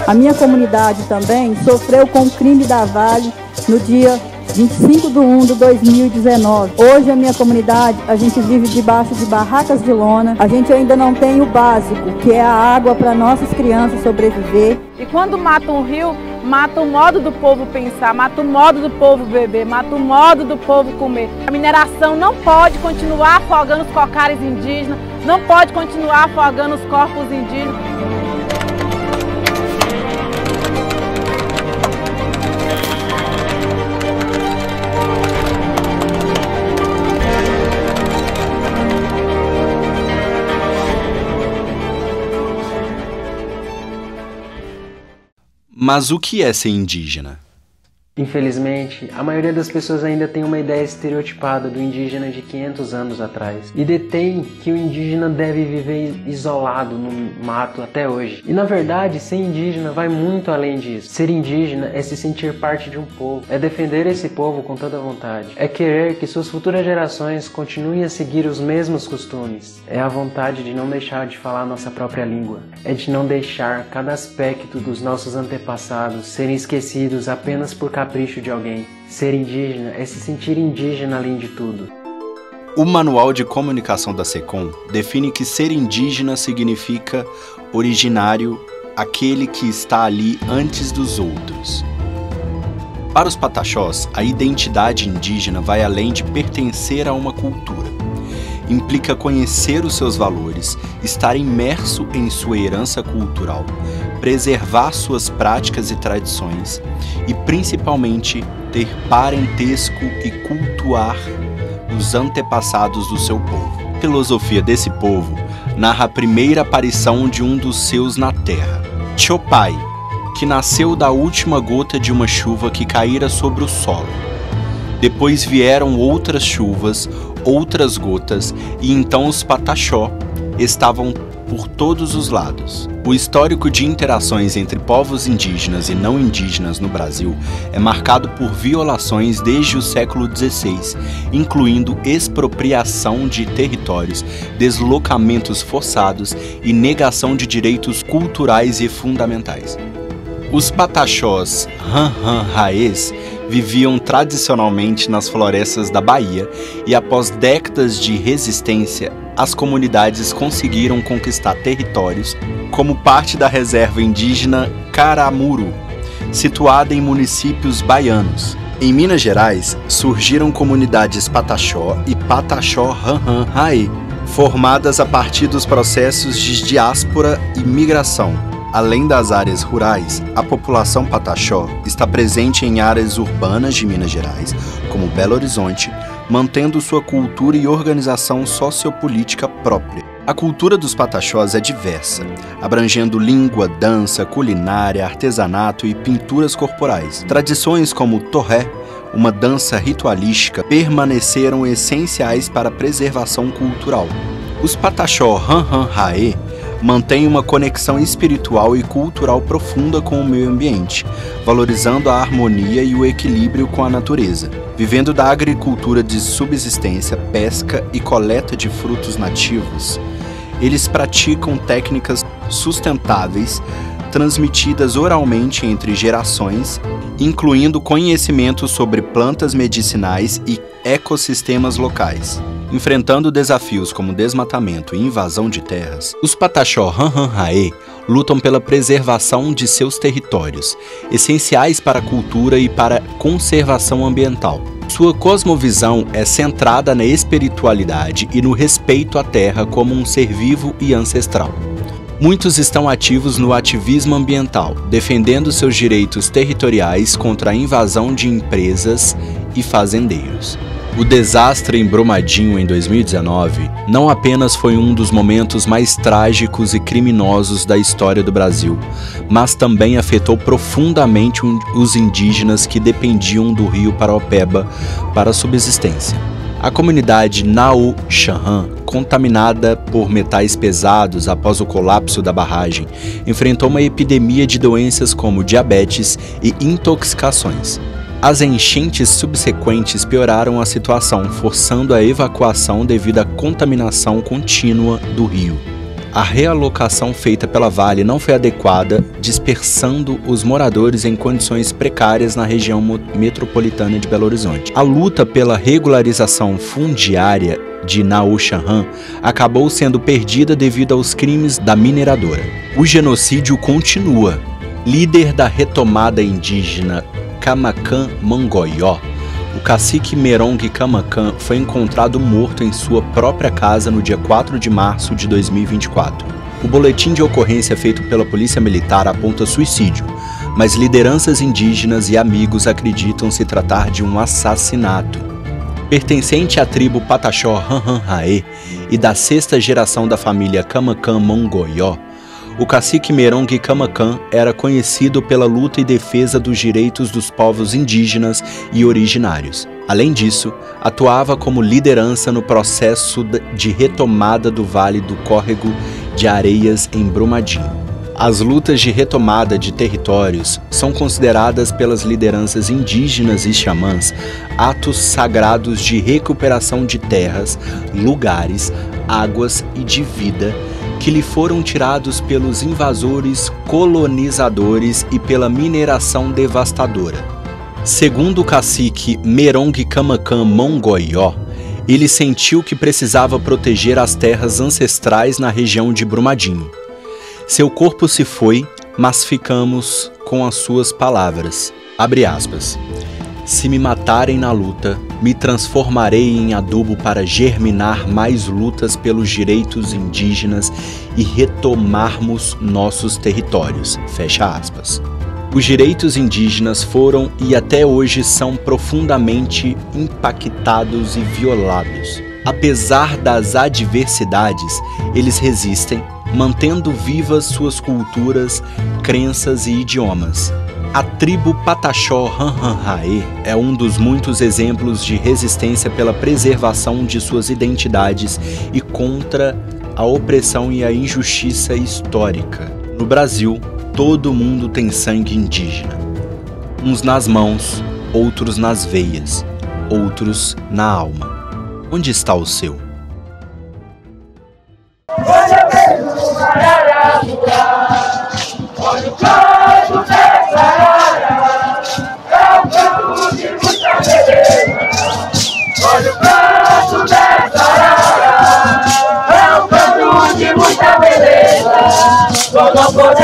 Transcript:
A minha comunidade também sofreu com o crime da Vale no dia 25/1/2019. Hoje a minha comunidade, a gente vive debaixo de barracas de lona. A gente ainda não tem o básico, que é a água para nossas crianças sobreviver. E quando mata um rio, mata o modo do povo pensar, mata o modo do povo beber, mata o modo do povo comer. A mineração não pode continuar afogando os cocares indígenas, não pode continuar afogando os corpos indígenas. Mas o que é ser indígena? Infelizmente, a maioria das pessoas ainda tem uma ideia estereotipada do indígena de 500 anos atrás e detém que o indígena deve viver isolado no mato até hoje. E na verdade, ser indígena vai muito além disso. Ser indígena é se sentir parte de um povo, é defender esse povo com toda vontade, é querer que suas futuras gerações continuem a seguir os mesmos costumes, é a vontade de não deixar de falar nossa própria língua, é de não deixar cada aspecto dos nossos antepassados serem esquecidos apenas por capricho de alguém. Ser indígena é se sentir indígena além de tudo. O Manual de Comunicação da SECOM define que ser indígena significa originário, aquele que está ali antes dos outros. Para os pataxós, a identidade indígena vai além de pertencer a uma cultura. Implica conhecer os seus valores, estar imerso em sua herança cultural, preservar suas práticas e tradições e, principalmente, ter parentesco e cultuar os antepassados do seu povo. A filosofia desse povo narra a primeira aparição de um dos seus na terra, Chopai, que nasceu da última gota de uma chuva que caíra sobre o solo. Depois vieram outras chuvas, outras gotas, e então os pataxó estavam por todos os lados. O histórico de interações entre povos indígenas e não indígenas no Brasil é marcado por violações desde o século XVI, incluindo expropriação de territórios, deslocamentos forçados e negação de direitos culturais e fundamentais. Os pataxós Ranhan-Raês viviam tradicionalmente nas florestas da Bahia e, após décadas de resistência, as comunidades conseguiram conquistar territórios como parte da reserva indígena Caramuru, situada em municípios baianos. Em Minas Gerais, surgiram comunidades pataxó e pataxó Ranhan-Raê, formadas a partir dos processos de diáspora e migração. Além das áreas rurais, a população pataxó está presente em áreas urbanas de Minas Gerais, como Belo Horizonte, mantendo sua cultura e organização sociopolítica própria. A cultura dos pataxós é diversa, abrangendo língua, dança, culinária, artesanato e pinturas corporais. Tradições como o torré, uma dança ritualística, permaneceram essenciais para a preservação cultural. Os pataxó Ranhan-Raê mantém uma conexão espiritual e cultural profunda com o meio ambiente, valorizando a harmonia e o equilíbrio com a natureza. Vivendo da agricultura de subsistência, pesca e coleta de frutos nativos, eles praticam técnicas sustentáveis transmitidas oralmente entre gerações, incluindo conhecimento sobre plantas medicinais e ecossistemas locais. Enfrentando desafios como desmatamento e invasão de terras, os pataxó Ranhan-Raê lutam pela preservação de seus territórios, essenciais para a cultura e para a conservação ambiental. Sua cosmovisão é centrada na espiritualidade e no respeito à terra como um ser vivo e ancestral. Muitos estão ativos no ativismo ambiental, defendendo seus direitos territoriais contra a invasão de empresas e fazendeiros. O desastre em Brumadinho em 2019 não apenas foi um dos momentos mais trágicos e criminosos da história do Brasil, mas também afetou profundamente os indígenas que dependiam do rio Paraopeba para a subsistência. A comunidade Nau-Xanhan, contaminada por metais pesados após o colapso da barragem, enfrentou uma epidemia de doenças como diabetes e intoxicações. As enchentes subsequentes pioraram a situação, forçando a evacuação devido à contaminação contínua do rio. a realocação feita pela Vale não foi adequada, dispersando os moradores em condições precárias na região metropolitana de Belo Horizonte. A luta pela regularização fundiária de Nauxanã acabou sendo perdida devido aos crimes da mineradora. O genocídio continua. Líder da retomada indígena Camacan Mongoió, o cacique Merong Camacan foi encontrado morto em sua própria casa no dia 4 de março de 2024. O boletim de ocorrência feito pela Polícia Militar aponta suicídio, mas lideranças indígenas e amigos acreditam se tratar de um assassinato. Pertencente à tribo Pataxó Ranranhaê e da sexta geração da família Camacan Mongoió, o cacique Merong Camacan era conhecido pela luta e defesa dos direitos dos povos indígenas e originários. Além disso, atuava como liderança no processo de retomada do Vale do Córrego de Areias em Brumadinho. As lutas de retomada de territórios são consideradas pelas lideranças indígenas e xamãs atos sagrados de recuperação de terras, lugares, águas e de vida que lhe foram tirados pelos invasores colonizadores e pela mineração devastadora. Segundo o cacique Merong Camacan Mongoió, ele sentiu que precisava proteger as terras ancestrais na região de Brumadinho. Seu corpo se foi, mas ficamos com as suas palavras. Abre aspas. Se me matarem na luta, me transformarei em adubo para germinar mais lutas pelos direitos indígenas e retomarmos nossos territórios. Fecha aspas. Os direitos indígenas foram e até hoje são profundamente impactados e violados. Apesar das adversidades, eles resistem, mantendo vivas suas culturas, crenças e idiomas. A tribo Pataxó Ranranhaê é um dos muitos exemplos de resistência pela preservação de suas identidades e contra a opressão e a injustiça histórica. No Brasil, todo mundo tem sangue indígena. Uns nas mãos, outros nas veias, outros na alma. Onde está o seu? Não